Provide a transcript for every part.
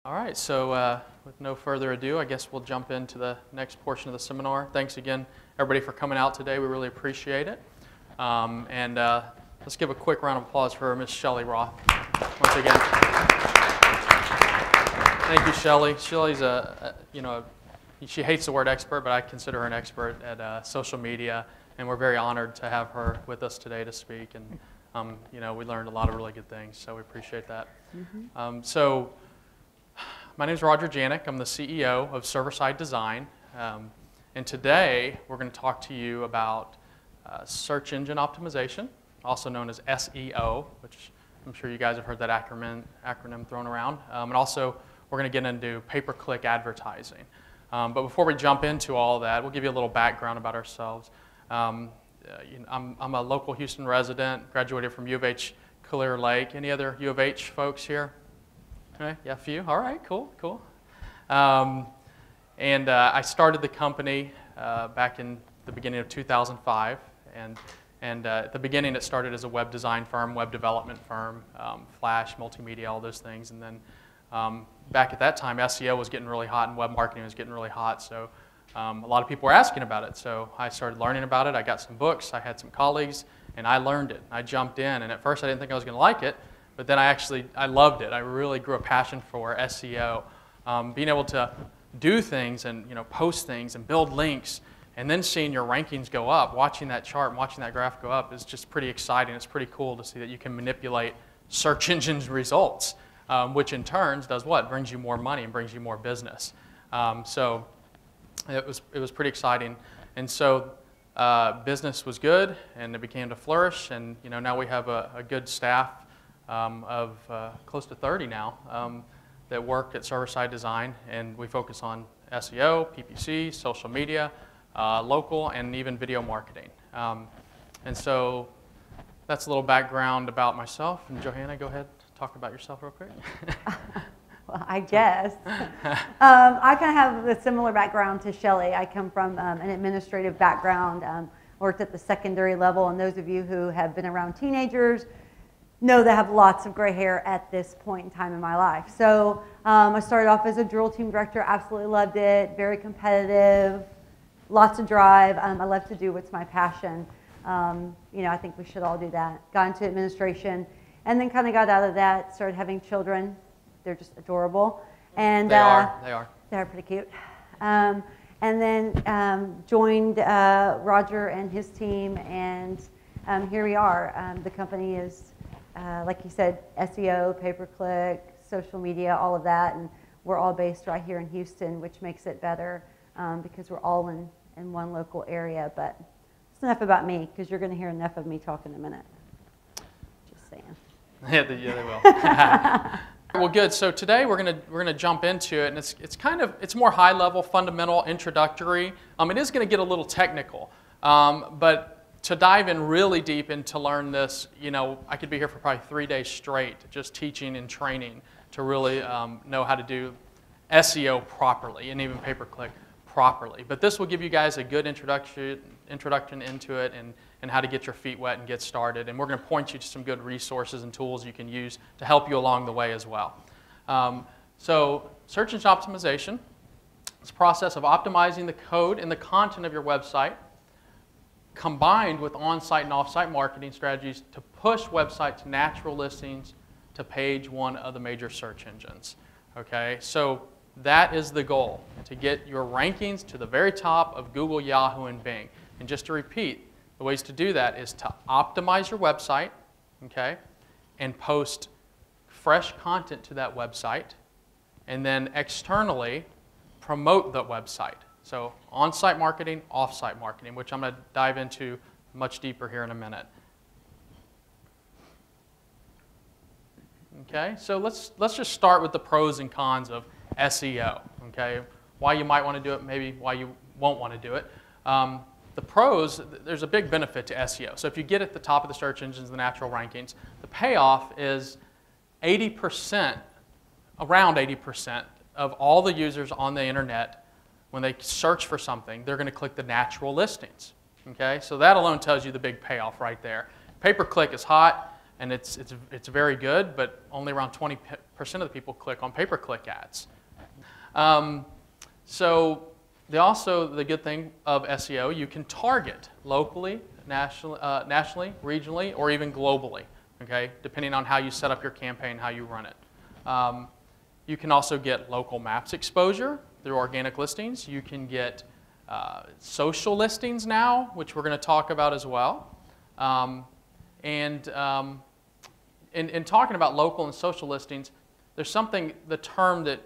All right, so with no further ado, I guess we'll jump into the next portion of the seminar. Thanks again, everybody, for coming out today. We really appreciate it. Let's give a quick round of applause for Ms. Shelley Roth once again. Thank you, Shelley. Shelley's she hates the word expert, but I consider her an expert at social media, and we're very honored to have her with us today to speak. And we learned a lot of really good things, so we appreciate that. Mm-hmm. My name is Roger Janik. I'm the CEO of Server-Side Design. And today, we're going to talk to you about search engine optimization, also known as SEO, which I'm sure you guys have heard that acronym thrown around. And also, we're going to get into pay-per-click advertising. But before we jump into all that, we'll give you a little background about ourselves. I'm a local Houston resident, graduated from U of H Clear Lake. Any other U of H folks here? Okay, yeah, a few. All right, cool. I started the company back in the beginning of 2005. And at the beginning, it started as a web design firm, web development firm, Flash, multimedia, all those things. And then back at that time, SEO was getting really hot and web marketing was getting really hot. So a lot of people were asking about it. So I started learning about it. I got some books. I had some colleagues, and I learned it. I jumped in. And at first, I didn't think I was going to like it. But then I loved it. I really grew a passion for SEO. Being able to do things and post things and build links and then seeing your rankings go up, watching that chart and watching that graph go up is just pretty exciting. It's pretty cool to see that you can manipulate search engines results, which in turn does what? Brings you more money and brings you more business. So it was pretty exciting. And so business was good and it began to flourish. And now we have a good staff of close to 30 now that work at Server-Side Design, and we focus on SEO, PPC, social media, local, and even video marketing. And so that's a little background about myself. And Johanna, go ahead, talk about yourself real quick. Well, I guess. I kind of have a similar background to Shelley. I come from an administrative background, worked at the secondary level, and those of you who have been around teenagers know that I have lots of gray hair at this point in time in my life. So I started off as a drill team director, absolutely loved it, very competitive, lots of drive. I love to do what's my passion. I think we should all do that. Got into administration and then kind of got out of that, started having children. They're just adorable. And They are. They're pretty cute. And then joined Roger and his team, and here we are. The company is, like you said, SEO, pay-per-click, social media, all of that, and we're all based right here in Houston, which makes it better because we're all in one local area. But it's enough about me, because you're going to hear enough of me talk in a minute. Just saying. Yeah, they will. Well, good. So today we're gonna jump into it, and it's more high level, fundamental, introductory. It is going to get a little technical, but to dive in really deep and to learn this, I could be here for probably 3 days straight, just teaching and training to really know how to do SEO properly and even pay-per-click properly. But this will give you guys a good introduction into it and how to get your feet wet and get started. And we're going to point you to some good resources and tools you can use to help you along the way as well. So search engine optimization is a process of optimizing the code and the content of your website combined with on-site and off-site marketing strategies to push websites natural listings to page one of the major search engines. Okay, so that is the goal, to get your rankings to the very top of Google, Yahoo, and Bing. And just to repeat, the ways to do that is to optimize your website, okay, and post fresh content to that website, and then externally promote the website. So on-site marketing, off-site marketing, which I'm going to dive into much deeper here in a minute. Okay, so let's just start with the pros and cons of SEO. Okay, why you might want to do it, maybe why you won't want to do it. The pros, there's a big benefit to SEO. So if you get at the top of the search engines, the natural rankings, the payoff is 80%, around 80% of all the users on the internet, when they search for something, they're going to click the natural listings. Okay, so that alone tells you the big payoff right there. Pay-per-click is hot. and it's very good, but only around 20% of the people click on pay-per-click ads. So the good thing of SEO, you can target locally, nationally, regionally, or even globally, okay, depending on how you set up your campaign, how you run it. You can also get local maps exposure through organic listings. You can get social listings now, which we're going to talk about as well. In talking about local and social listings, there's the term that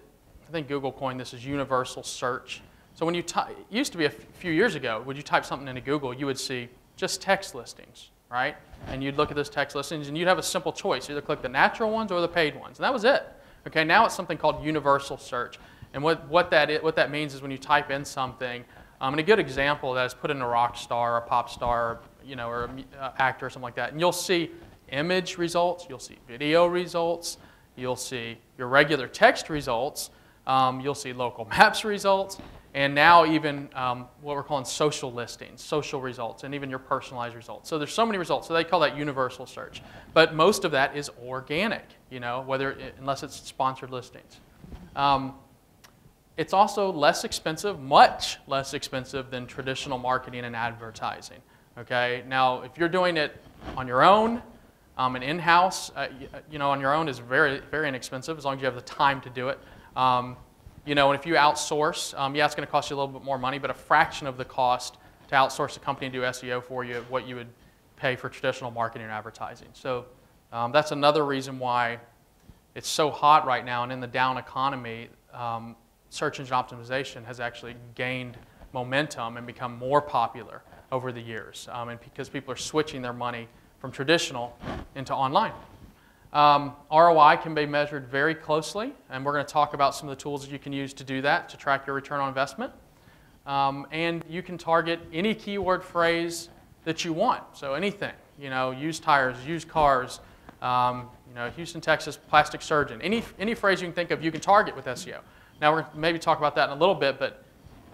I think Google coined this is universal search. So when it used to be a few years ago, when you type something into Google, you would see just text listings, right? And you'd look at those text listings and you'd have a simple choice, either click the natural ones or the paid ones, and that was it. Okay, now it's something called universal search. And what that means is when you type in something, and a good example of that is put in a rock star, a pop star, or an actor or something like that, and you'll see image results, you'll see video results, you'll see your regular text results, you'll see local maps results, and now even what we're calling social listings, social results, and even your personalized results. So there's so many results, so they call that universal search. But most of that is organic, unless it's sponsored listings. It's also less expensive, much less expensive than traditional marketing and advertising. Okay, now if you're doing it on your own, and in-house, on your own is very, very inexpensive as long as you have the time to do it. And if you outsource, yeah, it's going to cost you a little bit more money, but a fraction of the cost to outsource a company and do SEO for you of what you would pay for traditional marketing and advertising. So that's another reason why it's so hot right now, and in the down economy, search engine optimization has actually gained momentum and become more popular over the years, and because people are switching their money from traditional into online. ROI can be measured very closely, and we're going to talk about some of the tools that you can use to do that, to track your return on investment. And you can target any keyword phrase that you want. So anything, used tires, used cars, Houston, Texas, plastic surgeon, any phrase you can think of, you can target with SEO. Now we're going to maybe talk about that in a little bit, but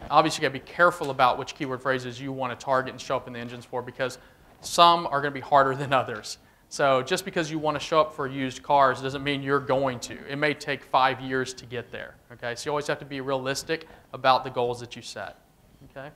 obviously you got to be careful about which keyword phrases you want to target and show up in the engines for, because some are going to be harder than others. So just because you want to show up for used cars doesn't mean you're going to. It may take 5 years to get there. Okay, so you always have to be realistic about the goals that you set. Okay.